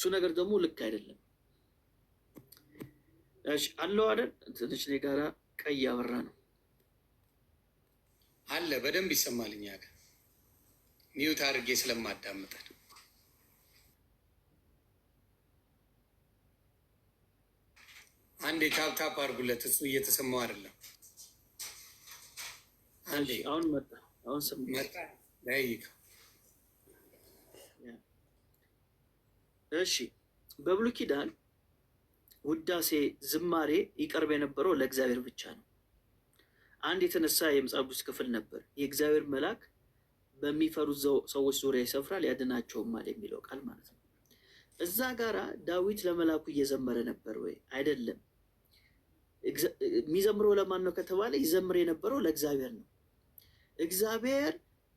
እሱ ነገር ደግሞ ልክ አይደለም። እሺ አለው አይደል? ትንሽ እኔ ጋራ ቀይ ያበራ ነው አለ። በደንብ ይሰማል። እኛ ጋር ሚዩት አድርጌ ስለማዳምጥ አንዴ ታፕታፕ አድርጉለት። እሱ እየተሰማው አይደለም። አንዴ አሁን መጣ። አሁን መጣ። ላይክ እሺ በብሉይ ኪዳን ውዳሴ ዝማሬ ይቀርብ የነበረው ለእግዚአብሔር ብቻ ነው። አንድ የተነሳ የመጽሐፍ ቅዱስ ክፍል ነበር። የእግዚአብሔር መልአክ በሚፈሩት ሰዎች ዙሪያ ይሰፍራል ያድናቸውማል የሚለው ቃል ማለት ነው። እዛ ጋራ ዳዊት ለመልአኩ እየዘመረ ነበር ወይ? አይደለም። የሚዘምረው ለማን ነው ከተባለ ይዘምር የነበረው ለእግዚአብሔር ነው። እግዚአብሔር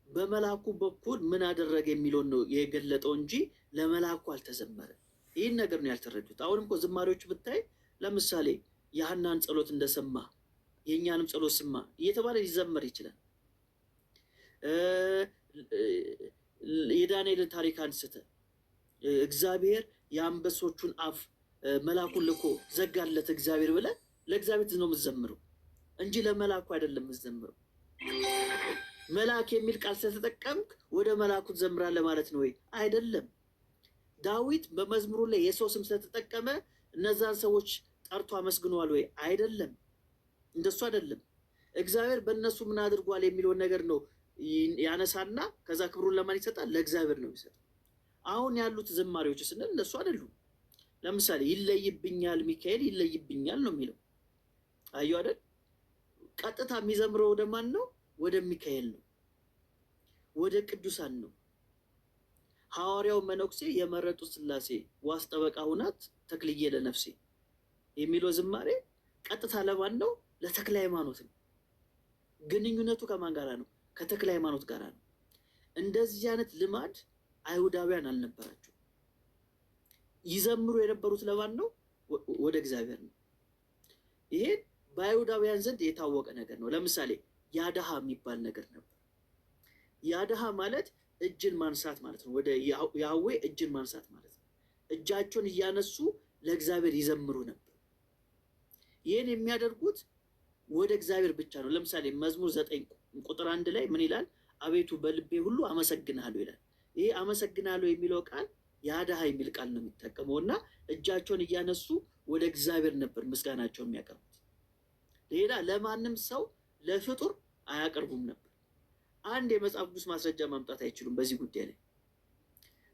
በመልአኩ በኩል ምን አደረገ የሚለውን ነው የገለጠው እንጂ ለመልአኩ አልተዘመረም። ይህን ነገር ነው ያልተረዱት። አሁንም እኮ ዝማሬዎች ብታይ ለምሳሌ የሐናን ጸሎት እንደሰማ የእኛንም ጸሎት ስማ እየተባለ ሊዘመር ይችላል። የዳንኤልን ታሪክ አንስተ እግዚአብሔር የአንበሶቹን አፍ መልአኩን ልኮ ዘጋለት እግዚአብሔር ብለ ለእግዚአብሔር ነው የምትዘምረው እንጂ ለመልአኩ አይደለም የምትዘምረው። መልአክ የሚል ቃል ስለተጠቀምክ ወደ መልአኩ ትዘምራለህ ማለት ነው ወይ? አይደለም። ዳዊት በመዝሙሩ ላይ የሰው ስም ስለተጠቀመ እነዛን ሰዎች ጠርቶ አመስግነዋል ወይ? አይደለም። እንደሱ አይደለም። እግዚአብሔር በእነሱ ምን አድርጓል የሚለውን ነገር ነው ያነሳና ከዛ ክብሩን ለማን ይሰጣል? ለእግዚአብሔር ነው የሚሰጠው። አሁን ያሉት ዝማሬዎች ስንል እነሱ አይደሉም። ለምሳሌ ይለይብኛል ሚካኤል ይለይብኛል ነው የሚለው። አየሁ አይደል? ቀጥታ የሚዘምረው ወደ ማን ነው? ወደ ሚካኤል ነው፣ ወደ ቅዱሳን ነው። ሐዋርያው መነኩሴ የመረጡት ሥላሴ ዋስ ጠበቃ ሁናት ተክልዬ ለነፍሴ የሚለው ዝማሬ ቀጥታ ለማን ነው? ለተክለ ሃይማኖት ነው። ግንኙነቱ ከማን ጋራ ነው? ከተክለ ሃይማኖት ጋራ ነው። እንደዚህ አይነት ልማድ አይሁዳውያን አልነበራቸው። ይዘምሩ የነበሩት ለማን ነው? ወደ እግዚአብሔር ነው። ይሄ በአይሁዳውያን ዘንድ የታወቀ ነገር ነው። ለምሳሌ ያድሃ የሚባል ነገር ነበር። ያድሃ ማለት እጅን ማንሳት ማለት ነው። ወደ ያህዌ እጅን ማንሳት ማለት ነው። እጃቸውን እያነሱ ለእግዚአብሔር ይዘምሩ ነበር። ይህን የሚያደርጉት ወደ እግዚአብሔር ብቻ ነው። ለምሳሌ መዝሙር 9:1 ላይ ምን ይላል? አቤቱ በልቤ ሁሉ አመሰግናለሁ ይላል። ይሄ አመሰግናለሁ የሚለው ቃል ያድሃ የሚል ቃል ነው የሚጠቀመው እና እጃቸውን እያነሱ ወደ እግዚአብሔር ነበር ምስጋናቸውን የሚያቀርቡት። ሌላ ለማንም ሰው ለፍጡር አያቀርቡም ነበር። አንድ የመጽሐፍ ቅዱስ ማስረጃ ማምጣት አይችሉም በዚህ ጉዳይ ላይ።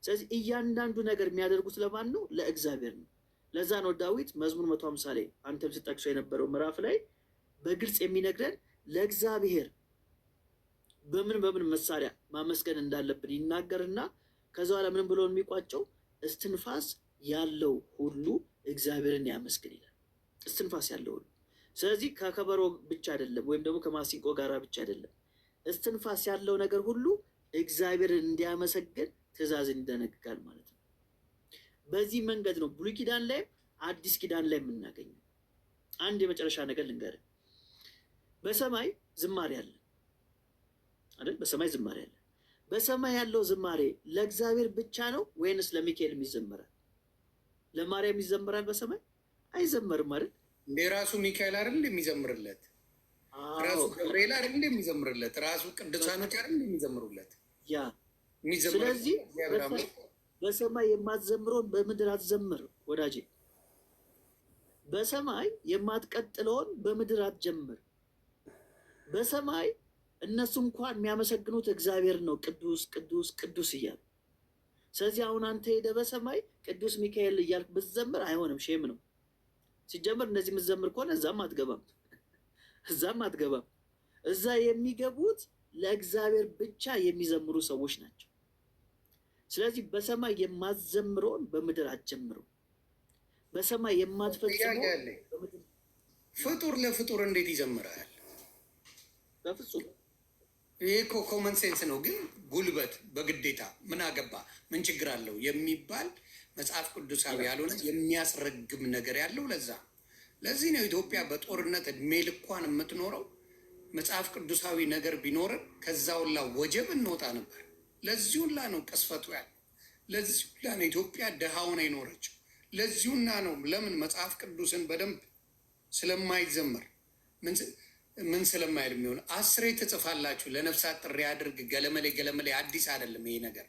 ስለዚህ እያንዳንዱ ነገር የሚያደርጉት ለማን ነው? ለእግዚአብሔር ነው። ለዛ ነው ዳዊት መዝሙር 150 ላይ አንተም ስጠቅሶ የነበረው ምዕራፍ ላይ በግልጽ የሚነግረን ለእግዚአብሔር በምን መሳሪያ ማመስገን እንዳለብን ይናገርና ከዛ በኋላ ምን ብሎ የሚቋጨው? እስትንፋስ ያለው ሁሉ እግዚአብሔርን ያመስግን ይላል። እስትንፋስ ያለው ሁሉ። ስለዚህ ከከበሮ ብቻ አይደለም፣ ወይም ደግሞ ከማሲንቆ ጋራ ብቻ አይደለም። እስትንፋስ ያለው ነገር ሁሉ እግዚአብሔርን እንዲያመሰግን ትእዛዝን ይደነግጋል ማለት ነው። በዚህ መንገድ ነው ብሉይ ኪዳን ላይም አዲስ ኪዳን ላይ የምናገኘው። አንድ የመጨረሻ ነገር ልንገርህ። በሰማይ ዝማሬ አለ አይደል? በሰማይ ዝማሬ አለ። በሰማይ ያለው ዝማሬ ለእግዚአብሔር ብቻ ነው ወይንስ ለሚካኤል ይዘመራል? ለማርያም ይዘመራል? በሰማይ አይዘመርም አይደል? እንደ ራሱ ሚካኤል አይደል የሚዘምርለት? ራሱ ገብርኤል አይደል የሚዘምርለት? ራሱ ቅዱሳኖች አይደል የሚዘምሩለት? ያ ስለዚህ በሰማይ የማትዘምረውን በምድር አትዘምር ወዳጄ። በሰማይ የማትቀጥለውን በምድር አትጀምር። በሰማይ እነሱ እንኳን የሚያመሰግኑት እግዚአብሔር ነው፣ ቅዱስ ቅዱስ ቅዱስ እያሉ። ስለዚህ አሁን አንተ ሄደህ በሰማይ ቅዱስ ሚካኤል እያልክ ብትዘምር አይሆንም፣ ሼም ነው። ሲጀምር እነዚህ የምትዘምር ከሆነ እዛም አትገባም፣ እዛም አትገባም። እዛ የሚገቡት ለእግዚአብሔር ብቻ የሚዘምሩ ሰዎች ናቸው። ስለዚህ በሰማይ የማትዘምረውን በምድር አትጀምረው። በሰማይ የማትፈጽመው ፍጡር ለፍጡር እንዴት ይዘምራል? በፍጹም ይሄ እኮ ኮመን ሴንስ ነው። ግን ጉልበት በግዴታ ምን አገባ ምን ችግር አለው የሚባል መጽሐፍ ቅዱሳዊ ያልሆነ የሚያስረግም ነገር ያለው ለዚህ ነው ኢትዮጵያ በጦርነት እድሜ ልኳን የምትኖረው። መጽሐፍ ቅዱሳዊ ነገር ቢኖርን ከዛ ሁላ ወጀብ እንወጣ ነበር። ለዚህ ሁላ ነው ቅስፈቱ ያለ። ለዚህ ሁላ ነው ኢትዮጵያ ድሃውን አይኖረችው። ለዚሁና ነው ለምን መጽሐፍ ቅዱስን በደንብ ስለማይዘመር ምን ስለማይል የሚሆን 10 ትጽፋላችሁ። ለነፍሳት ጥሪ አድርግ ገለመሌ ገለመሌ አዲስ አይደለም ይሄ ነገር።